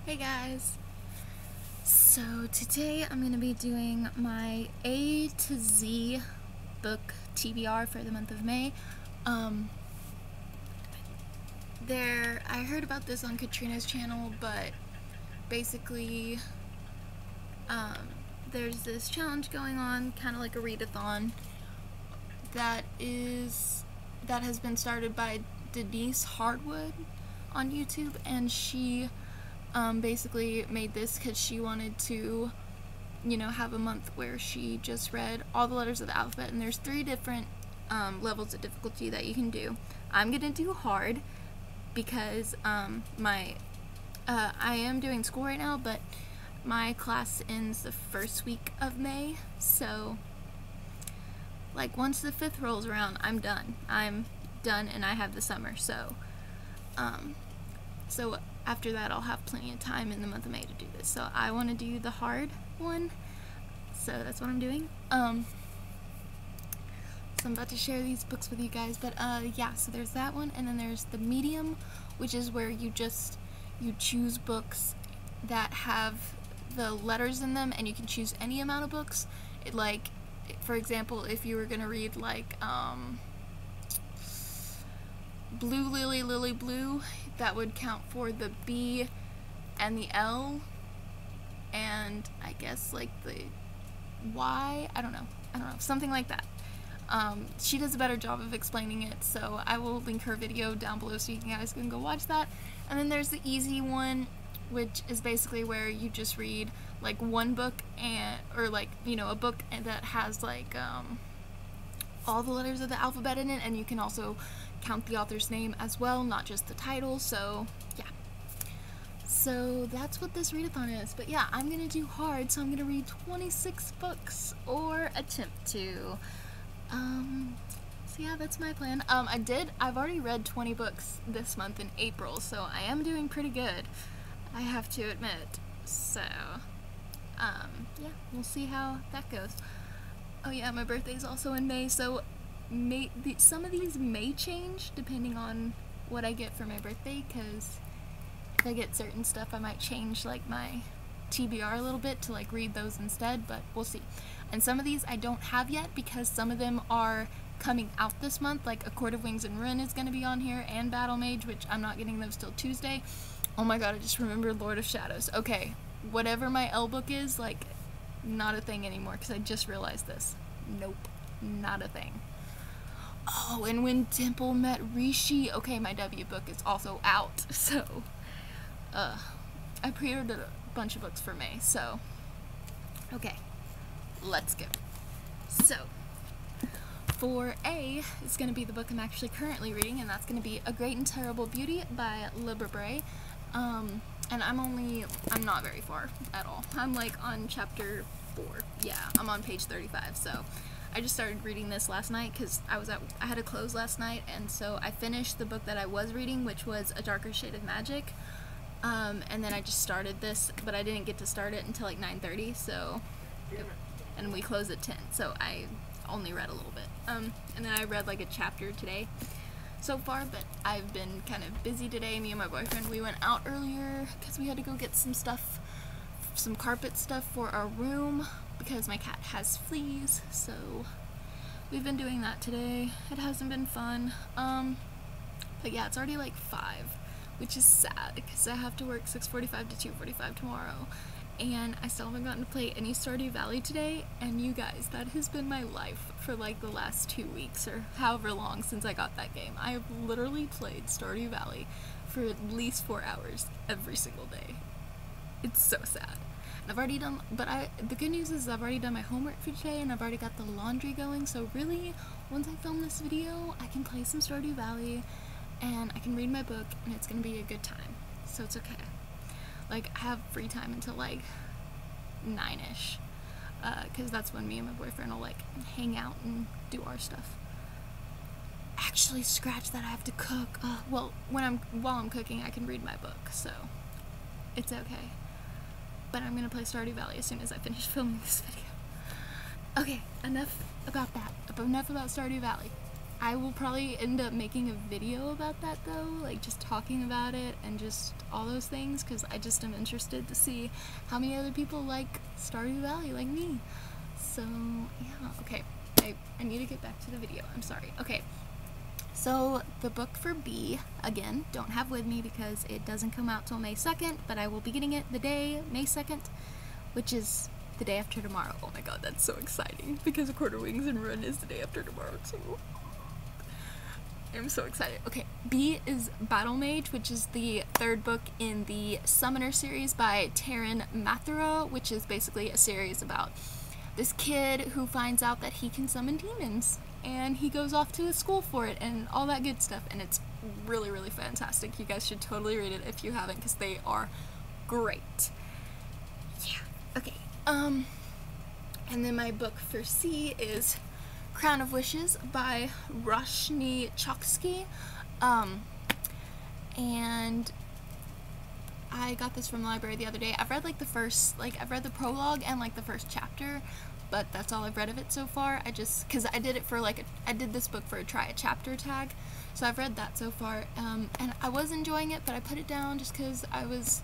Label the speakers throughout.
Speaker 1: Hey guys! So today I'm going to be doing my A to Z book TBR for the month of May. I heard about this on Katrina's channel, but basically there's this challenge going on, kind of like a readathon, that has been started by Denise Hardwood on YouTube, and she basically made this because she wanted to, have a month where she just read all the letters of the alphabet, and there's 3 different levels of difficulty that you can do. I'm gonna do hard because I am doing school right now, but my class ends the first week of May, so like once the 5th rolls around, I'm done. I'm done and I have the summer, so after that I'll have plenty of time in the month of May to do this. So I want to do the hard one, so that's what I'm doing. So I'm about to share these books with you guys, but yeah, so there's that one, and then there's the medium, which is where you choose books that have the letters in them, and you can choose any amount of books. For example, if you were gonna read like Blue Lily Lily Blue, that would count for the B and the L, and I guess like the Y, I don't know, something like that. She does a better job of explaining it, so I will link her video down below so you guys can go watch that. And then there's the easy one, which is basically where you just read like one book, or a book that has like all the letters of the alphabet in it, and you can also count the author's name as well, not just the title. So yeah, so that's what this readathon is. But yeah, I'm gonna do hard, so I'm gonna read 26 books, or attempt to. So yeah, that's my plan. I've already read 20 books this month in April, so I am doing pretty good, I have to admit. So yeah, we'll see how that goes. Oh yeah, my birthday's also in May, so some of these may change depending on what I get for my birthday, because if I get certain stuff, I might change like my TBR a little bit to like read those instead, but we'll see. And some of these I don't have yet because some of them are coming out this month, like A Court of Wings and Ruin is going to be on here, and Battle Mage, which I'm not getting those till Tuesday. Oh my god, I just remembered Lord of Shadows. Okay, whatever my L book is, like, not a thing anymore, because I just realized this. Nope, not a thing. Oh, and When Dimple Met Rishi. Okay, my W book is also out, so I pre-ordered a bunch of books for May, so okay, let's go. So for A, it's going to be the book I'm actually currently reading, and that's going to be A Great and Terrible Beauty by Libra Bray. And I'm not very far at all. I'm like on chapter 4. Yeah, I'm on page 35, so I just started reading this last night because I had to close last night, and so I finished the book that I was reading, which was A Darker Shade of Magic, and then I just started this, but I didn't get to start it until like 9:30, so, and we close at 10, so I only read a little bit, and then I read like a chapter today so far, but I've been kind of busy today. Me and my boyfriend, we went out earlier because we had to go get some carpet stuff for our room because my cat has fleas, so we've been doing that today. It hasn't been fun, but yeah, it's already like 5, which is sad because I have to work 6:45 to 2:45 tomorrow, and I still haven't gotten to play any Stardew Valley today, and you guys, that has been my life for like the last 2 weeks or however long since I got that game. I have literally played Stardew Valley for at least 4 hours every single day. It's so sad. And I've already done, but the good news is I've already done my homework for today, and I've already got the laundry going, so really, once I film this video, I can play some Stardew Valley, and I can read my book, and it's gonna be a good time, so it's okay. Like, I have free time until like 9ish, because that's when me and my boyfriend will like hang out and do our stuff. Actually, scratch that, I have to cook. Well, while I'm cooking, I can read my book, so it's okay. But I'm gonna play Stardew Valley as soon as I finish filming this video. Okay, enough about that. Enough about Stardew Valley. I will probably end up making a video about that though, like just talking about it and just all those things, because I just am interested to see how many other people like Stardew Valley like me. So yeah, okay, I need to get back to the video, I'm sorry. Okay, so the book for B, again, don't have with me because it doesn't come out till May 2nd, but I will be getting it the day, May 2nd, which is the day after tomorrow. Oh my god, that's so exciting, because A Quarter Wings and Run is the day after tomorrow too. I'm so excited. Okay, B is Battle Mage, which is the third book in the Summoner series by Taryn Mathura, which is basically a series about this kid who finds out that he can summon demons, and he goes off to a school for it and all that good stuff, and it's really, really fantastic. You guys should totally read it if you haven't, because they are great. Yeah, okay. And then my book for C is Crown of Wishes by Roshni Chokshi, and I got this from the library the other day. I've read like I've read the prologue and like the first chapter, but that's all I've read of it so far. Because I did it for I did this book for a try a chapter tag, so I've read that so far, and I was enjoying it, but I put it down just because I was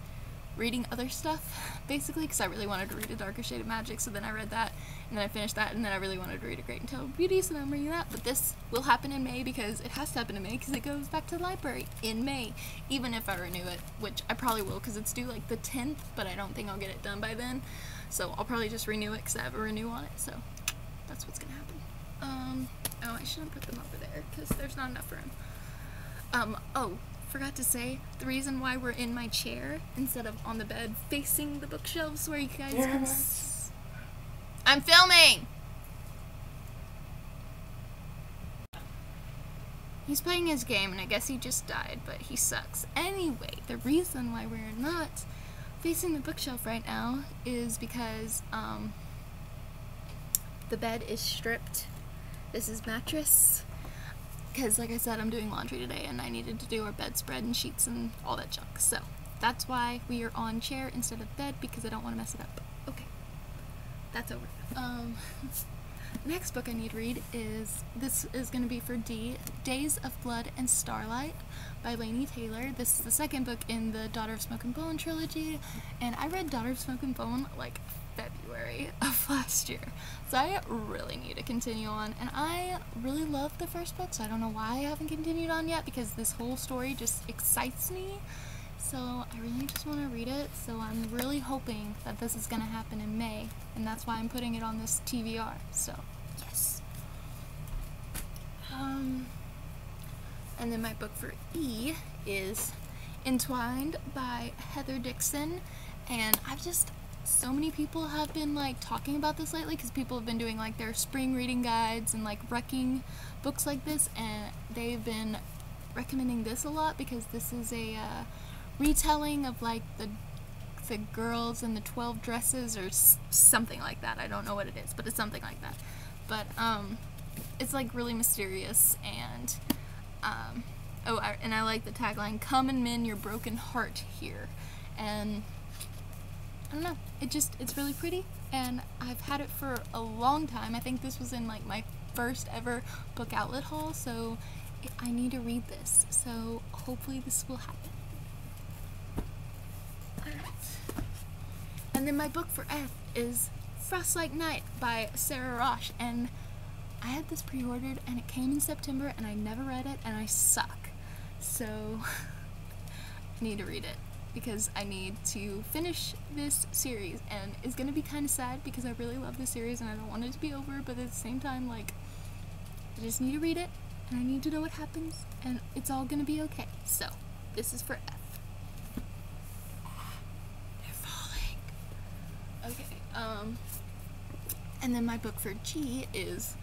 Speaker 1: reading other stuff, basically, because I really wanted to read A Darker Shade of Magic, so then I read that, and then I finished that, and then I really wanted to read A Great and Terrible Beauty, so now I'm reading that. But this will happen in May, because it has to happen in May, because it goes back to the library in May, even if I renew it, which I probably will, because it's due like the 10th, but I don't think I'll get it done by then, so I'll probably just renew it, because I have a renew on it, so that's what's gonna happen. Oh, I shouldn't put them over there, because there's not enough room. Oh, forgot to say, the reason why we're in my chair instead of on the bed facing the bookshelves where you guys can I'm filming! He's playing his game, and I guess he just died, but he sucks. Anyway, the reason why we're not facing the bookshelf right now is because, the bed is stripped. This is mattress. Because, like I said, I'm doing laundry today, and I needed to do our bedspread and sheets and all that junk. So, that's why we are on chair instead of bed, because I don't want to mess it up. Okay. That's over. Next book I need to read is, this is going to be for D, Days of Blood and Starlight by Laini Taylor. This is the second book in the Daughter of Smoke and Bone trilogy, and I read Daughter of Smoke and Bone, like, February of last year, so I really need to continue on, and I really love the first book, so I don't know why I haven't continued on yet, because this whole story just excites me, so I really just want to read it, so I'm really hoping that this is going to happen in May, and that's why I'm putting it on this TBR, so yes. And then my book for E is Entwined by Heather Dixon, and so many people have been like talking about this lately, because people have been doing like their spring reading guides and like wrecking books like this, and they've been recommending this a lot, because this is a retelling of like the girls and the 12 dresses or something like that. I don't know what it is, but it's something like that. But it's like really mysterious, and and I like the tagline, "Come and mend your broken heart here," and I don't know, it's really pretty, and I've had it for a long time. I think this was in like my first ever book outlet haul, so I need to read this, so hopefully this will happen. Alright. And then my book for F is Frostlike Night by Sarah Rosh, and I had this pre-ordered, and it came in September, and I never read it, and I suck, so I need to read it, because I need to finish this series, and it's gonna be kind of sad, because I really love this series, and I don't want it to be over, but at the same time, like, I just need to read it, and I need to know what happens, and it's all gonna be okay. So, this is for F. They're falling. Okay, and then my book for G is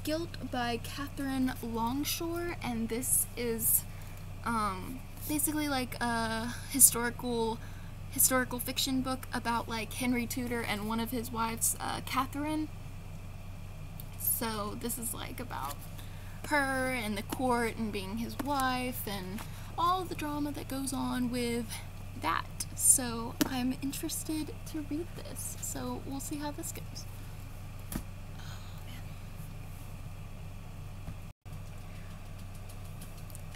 Speaker 1: Guilt by Catherine Longshore, and this is, basically like a historical fiction book about like Henry Tudor and one of his wives, Catherine. So this is like about her and the court and being his wife and all of the drama that goes on with that. So I'm interested to read this. So we'll see how this goes.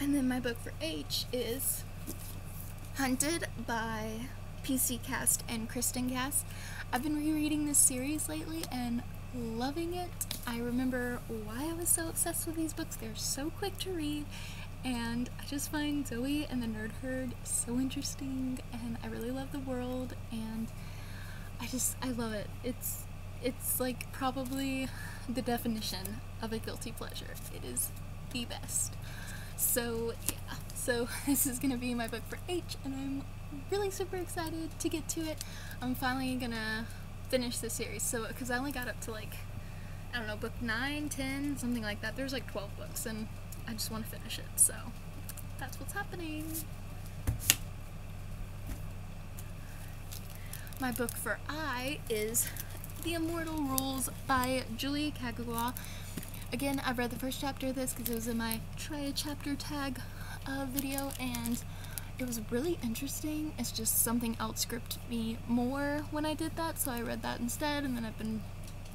Speaker 1: And then my book for H is Hunted by PC Cast and Kristen Cast. I've been rereading this series lately and loving it. I remember why I was so obsessed with these books. They're so quick to read, and I just find Zoe and the Nerd Herd so interesting, and I really love the world, and I love it. It's like probably the definition of a guilty pleasure. It is the best. So yeah, so this is gonna be my book for H, and I'm really super excited to get to it. I'm finally gonna finish the series, so because I only got up to like, I don't know, book 9, 10, something like that. There's like 12 books, and I just want to finish it, so that's what's happening. My book for I is The Immortal Rules by Julie Kagawa. Again, I've read the first chapter of this because it was in my try a chapter tag video, and it was really interesting. It's just something outscripted me more when I did that, so I read that instead, and then I've been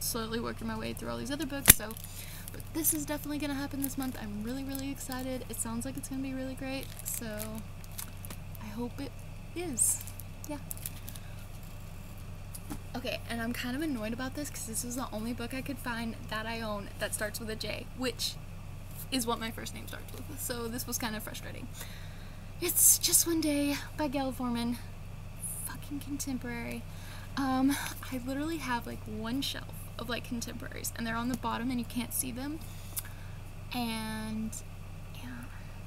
Speaker 1: slowly working my way through all these other books, so but this is definitely going to happen this month. I'm really excited. It sounds like it's going to be really great, so I hope it is. Yeah. Okay, and I'm kind of annoyed about this because this is the only book I could find that I own that starts with a J, which is what my first name starts with, so this was kind of frustrating. It's Just One Day by Gail Forman. Fucking contemporary. I literally have like one shelf of like contemporaries, and they're on the bottom and you can't see them, and yeah,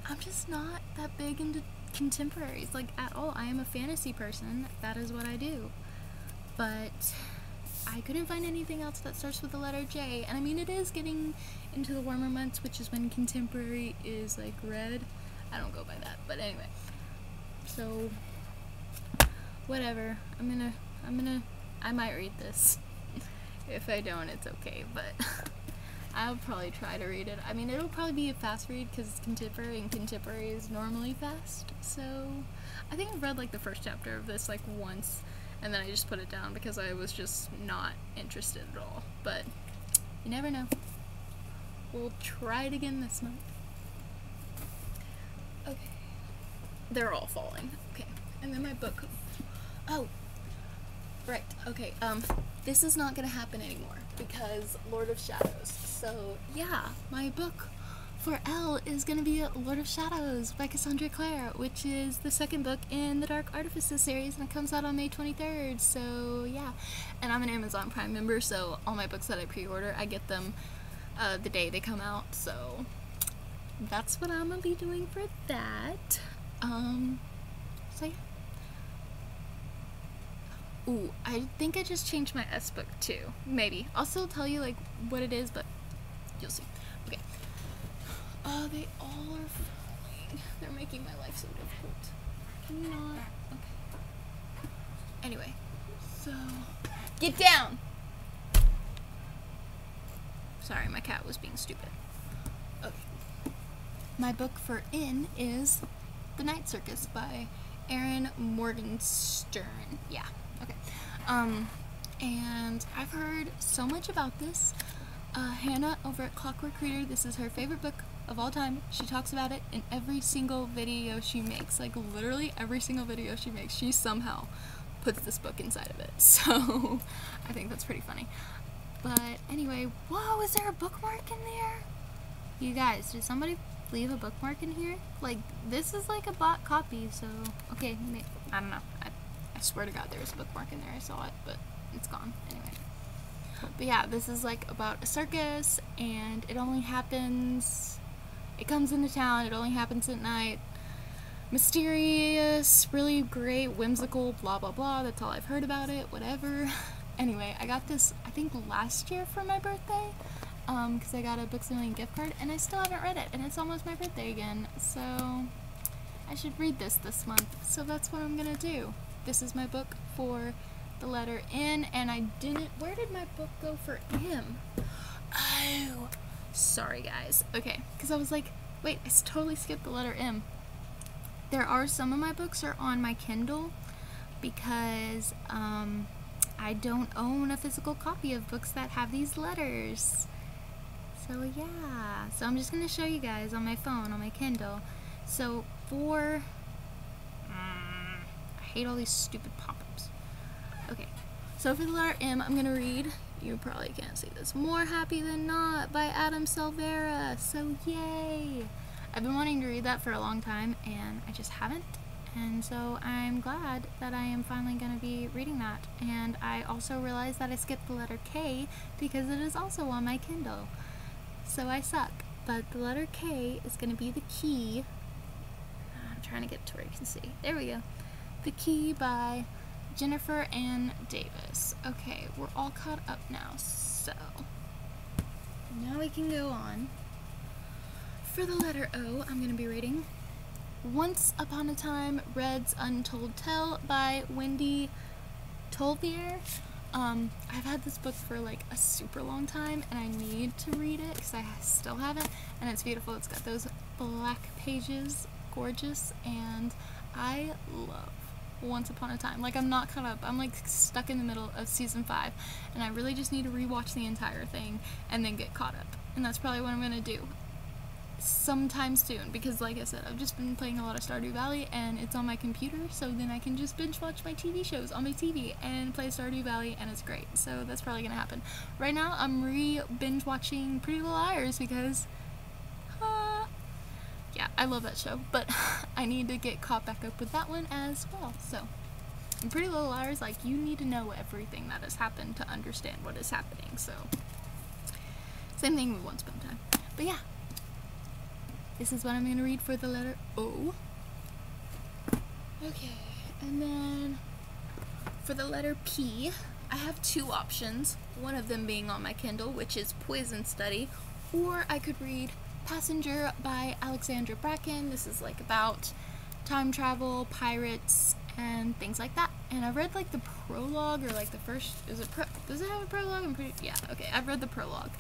Speaker 1: I'm just not that big into contemporaries like at all. I am a fantasy person, that is what I do, but I couldn't find anything else that starts with the letter J, and I mean it is getting into the warmer months, which is when contemporary is like red. I don't go by that, but anyway, so whatever, I might read this. If I don't, it's okay, but I'll probably try to read it. I mean, it'll probably be a fast read because it's contemporary, and contemporary is normally fast, so I think I've read like the first chapter of this like once, and then I just put it down because I was just not interested at all, but you never know. We'll try it again this month. Okay. They're all falling. Okay. And then my book. Oh. Right. Okay. This is not gonna happen anymore because Lord of Shadows. So yeah, my book for L is gonna be Lord of Shadows by Cassandra Clare, which is the second book in the Dark Artifices series, and it comes out on May 23rd. So yeah, and I'm an Amazon Prime member, so all my books that I pre-order, I get them the day they come out. So that's what I'm gonna be doing for that. So yeah. Ooh, I think I just changed my S book too. Maybe. I'll still tell you like what it is, but you'll see. Okay. They all are falling. They're making my life so difficult. Can you not? Okay. Anyway, so get down! Sorry, my cat was being stupid. Okay. My book for N is The Night Circus by Erin Morgenstern. Yeah. Okay. And I've heard so much about this. Hannah over at Clockwork Reader, this is her favorite book of all time. She talks about it in every single video she makes. Like literally every single video she makes, she somehow puts this book inside of it. So I think that's pretty funny. But anyway, whoa, is there a bookmark in there? You guys, did somebody leave a bookmark in here? Like, this is like a bought copy, so okay, I don't know. I swear to God there was a bookmark in there. I saw it, but it's gone. Anyway. But yeah, this is like about a circus, and it only happens, it comes into town, it only happens at night. Mysterious, really great, whimsical, blah blah blah. That's all I've heard about it, whatever. Anyway, I got this, I think last year for my birthday, because I got a Books A Million gift card, and I still haven't read it, and it's almost my birthday again, so I should read this month. So that's what I'm gonna do. This is my book for the letter N, and I didn't, where did my book go for M? Oh, sorry guys. Okay, because I was like, wait, I totally skipped the letter M. There are some of my books are on my Kindle because I don't own a physical copy of books that have these letters. So yeah, so I'm just gonna show you guys on my phone, on my Kindle. So for, I hate all these stupid pop-ups. Okay, so for the letter M, I'm gonna read, you probably can't see this, More Happy Than Not by Adam Silvera. So yay! I've been wanting to read that for a long time, and I just haven't. And so I'm glad that I am finally going to be reading that. And I also realized that I skipped the letter K because it is also on my Kindle. So I suck. But the letter K is going to be The Key. I'm trying to get to where you can see. There we go. The Key by Jennifer Ann Davis. Okay, we're all caught up now. So now we can go on. For the letter O, I'm going to be reading Once Upon a Time, Red's Untold Tale by Wendy Tolvier. I've had this book for like a super long time, and I need to read it because I still haven't, and it's beautiful. It's got those black pages, gorgeous, and I love Once Upon a Time. Like, I'm not caught up. I'm like stuck in the middle of season 5, and I really just need to rewatch the entire thing and then get caught up, and that's probably what I'm gonna do sometime soon, because like I said, I've just been playing a lot of Stardew Valley and it's on my computer, so then I can just binge watch my TV shows on my TV and play Stardew Valley, and it's great. So that's probably gonna happen. Right now I'm binge watching Pretty Little Liars because yeah, I love that show, but I need to get caught back up with that one as well. So in Pretty Little Liars, like, you need to know everything that has happened to understand what is happening. So same thing with Once Upon a Time. But yeah, this is what I'm going to read for the letter O. Okay, and then for the letter P, I have 2 options. One of them being on my Kindle, which is Poison Study, or I could read Passenger by Alexandra Bracken. This is like about time travel, pirates, and things like that. And I read like the prologue, or like the first, does it have a prologue? Yeah, okay, I've read the prologue.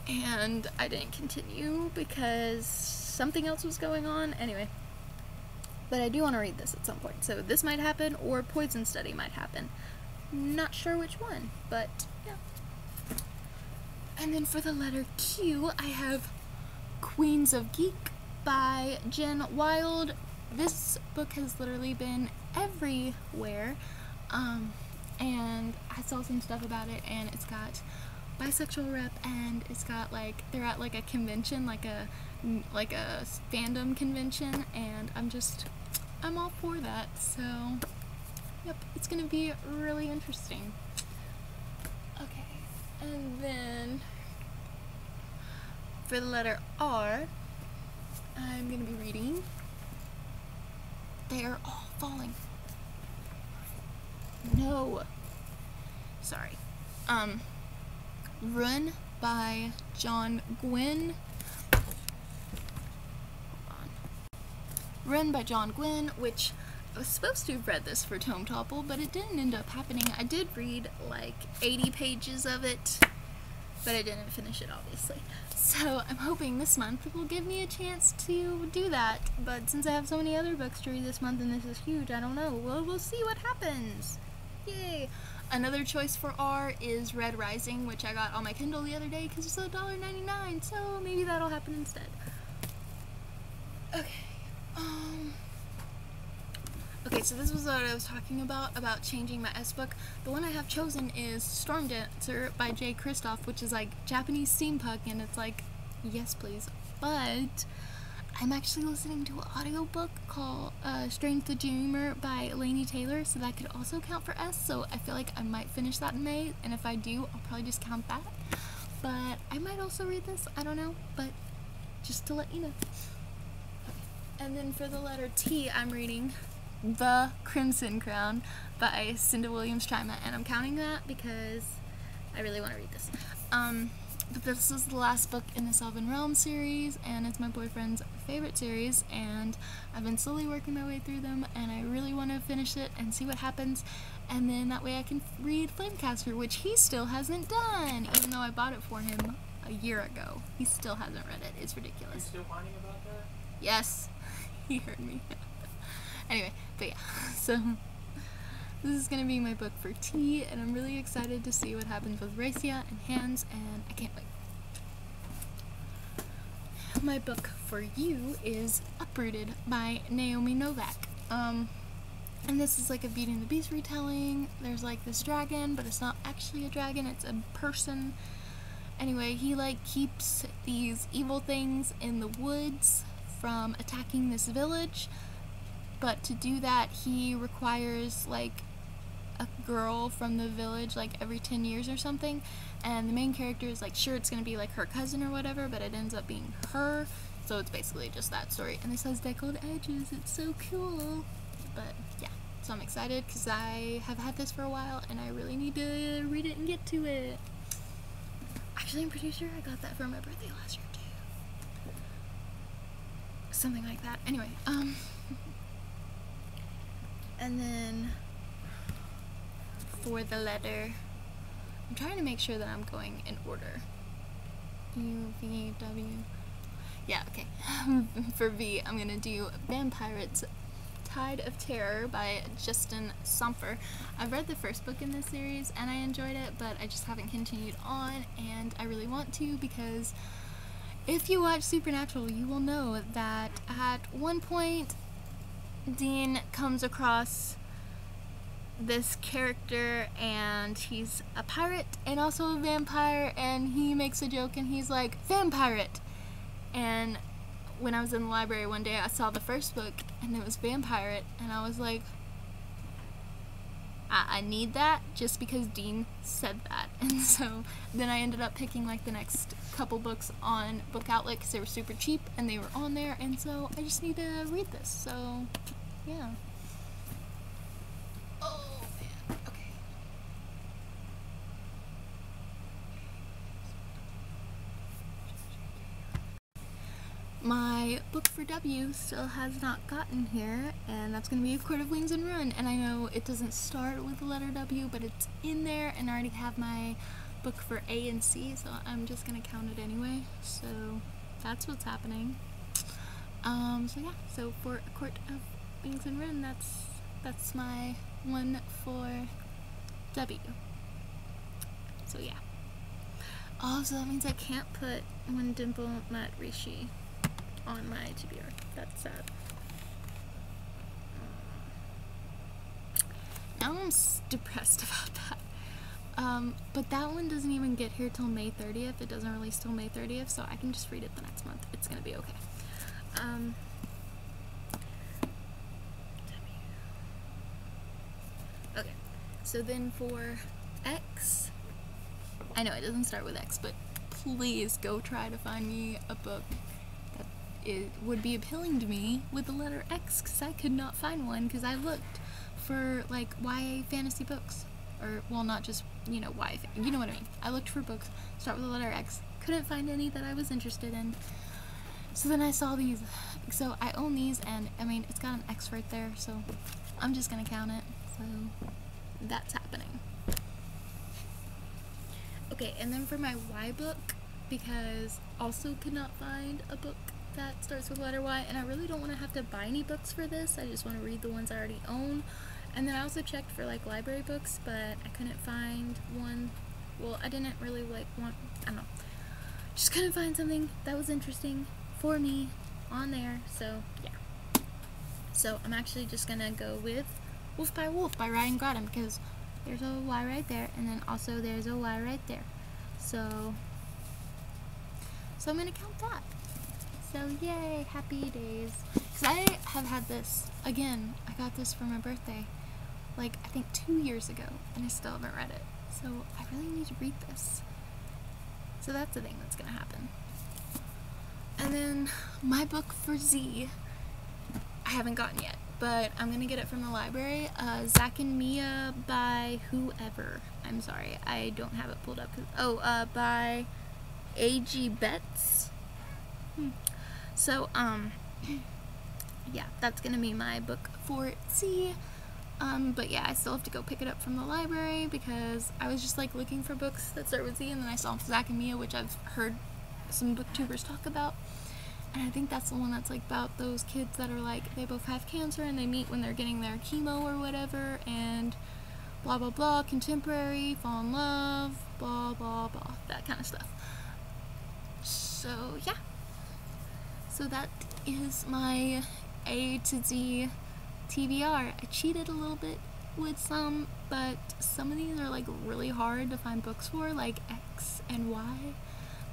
Speaker 1: And I didn't continue because something else was going on. Anyway, but I do want to read this at some point. So this might happen, or Poison Study might happen. Not sure which one, but yeah. And then for the letter Q, I have Queens of Geek by Jen Wild. This book has literally been everywhere, and I saw some stuff about it, and it's got bisexual rep, and it's got like, they're at like a convention, like a fandom convention, and I'm all for that. So yep, it's gonna be really interesting. Okay, and then for the letter R, I'm gonna be reading They Are All Falling. No, sorry. Run by John Gwynne. Run by John Gwynne, which I was supposed to have read this for Tome Topple, but it didn't end up happening. I did read like 80 pages of it, but I didn't finish it, obviously. So I'm hoping this month will give me a chance to do that, but since I have so many other books to read this month and this is huge, I don't know. Well, we'll see what happens. Yay! Another choice for R is Red Rising, which I got on my Kindle the other day because it's $1.99, so maybe that'll happen instead. Okay, okay, so this was what I was talking about changing my S-book. The one I have chosen is Storm Dancer by Jay Kristoff, which is like Japanese steampunk, and it's like, yes please, but I'm actually listening to an audiobook called Strange the Dreamer by Laini Taylor, so that could also count for S, so I feel like I might finish that in May, and if I do, I'll probably just count that. But I might also read this, I don't know, but just to let you know. Okay. And then for the letter T, I'm reading The Crimson Crown by Cinda Williams-Chima, and I'm counting that because I really want to read this. But this is the last book in the Sylvan Realm series, and it's my boyfriend's favorite series, and I've been slowly working my way through them, and I really want to finish it and see what happens, and then that way I can read Flamecaster, which he still hasn't done, even though I bought it for him a year ago. He still hasn't read it. It's ridiculous.
Speaker 2: Are you still whining about that?
Speaker 1: Yes, he heard me. Anyway, but yeah, so this is going to be my book for T, and I'm really excited to see what happens with Racia and Hans, and I can't wait. my book for you is Uprooted by Naomi Novak. And this is like a Beauty and the Beast retelling. There's like this dragon, but it's not actually a dragon, it's a person. Anyway, he like keeps these evil things in the woods from attacking this village, but to do that he requires like a girl from the village like every 10 years or something, and the main character is like sure it's gonna be like her cousin or whatever, but it ends up being her, so it's basically just that story. And this has deckled edges, it's so cool. But yeah, so I'm excited because I have had this for a while and I really need to read it and get to it. Actually, I'm pretty sure I got that for my birthday last year too. Something like that. Anyway, and then for the letter, I'm trying to make sure that I'm going in order. U, V, W. Yeah, okay. For V, I'm gonna do Vampirates Tide of Terror by Justin Somfer. I've read the first book in this series and I enjoyed it, but I just haven't continued on, and I really want to because if you watch Supernatural, you will know that at one point Dean comes across this character and he's a pirate and also a vampire, and he makes a joke and he's like, "Vampirate!" And when I was in the library one day, I saw the first book and it was Vampirate, and I was like, I need that just because Dean said that. And so then I ended up picking like the next couple books on Book Outlet because they were super cheap and they were on there, and so I just need to read this, so yeah. Oh man, okay. My book for W still has not gotten here, and that's going to be A Court of Wings and Ruin. And I know it doesn't start with the letter W, but it's in there, and I already have my book for A and C, so I'm just going to count it anyway. So that's what's happening. So yeah, so for A Court of Wings and Ruin, that's my one for W. So yeah. Oh, so that means I can't put When Dimple Met Rishi on my TBR. That's sad. Now I'm depressed about that. But that one doesn't even get here till May 30th. It doesn't release till May 30th, so I can just read it the next month. It's gonna be okay. Okay, so then for X, I know it doesn't start with X, but please go try to find me a book that would be appealing to me with the letter X, because I could not find one because I looked for like YA fantasy books, or well, not just, you know, YA, you know what I mean. I looked for books start with the letter X, couldn't find any that I was interested in. So then I saw these, so I own these, and I mean it's got an X right there, so I'm just gonna count it. So that's happening. Okay, and then for my Y book, because also could not find a book that starts with letter Y, and I really don't want to have to buy any books for this. I just want to read the ones I already own. And then I also checked for like library books, but I couldn't find one. Well, I didn't really like want, I don't know, just couldn't find something that was interesting for me on there. So yeah, so I'm actually just gonna go with Wolf by Ryan Groudon, because there's a Y right there, and then also there's a Y right there. So I'm gonna count that. So yay, happy days. Because I have had this, again, I got this for my birthday, like I think 2 years ago, and I still haven't read it. So I really need to read this. So that's the thing that's gonna happen. And then my book for Z, I haven't gotten yet, but I'm gonna get it from the library. Zack and Mia by whoever. I'm sorry, I don't have it pulled up. By A.G. Betts. So, yeah, that's gonna be my book for Z. But yeah, I still have to go pick it up from the library because I was just like looking for books that start with Z, and then I saw Zack and Mia, which I've heard some booktubers talk about. And I think that's the one that's like about those kids that are like, they both have cancer and they meet when they're getting their chemo or whatever, and blah blah blah, contemporary, fall in love, blah blah blah, that kind of stuff. So yeah, So that is my A to Z TBR. I cheated a little bit with some, but some of these are like really hard to find books for, like X and Y.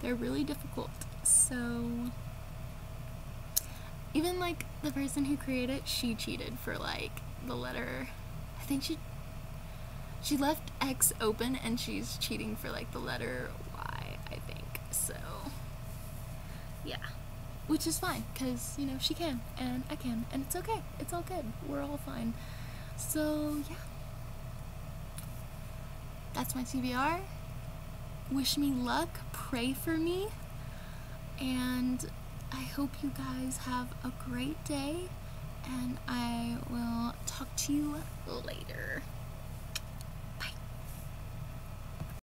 Speaker 1: They're really difficult. So even like the person who created it, she cheated for like the letter. I think she left X open and she's cheating for like the letter Y, I think. So yeah, which is fine because, you know, she can and I can, and it's okay. It's all good. We're all fine. So yeah, that's my TBR. Wish me luck, pray for me, and I hope you guys have a great day, and I will talk to you later.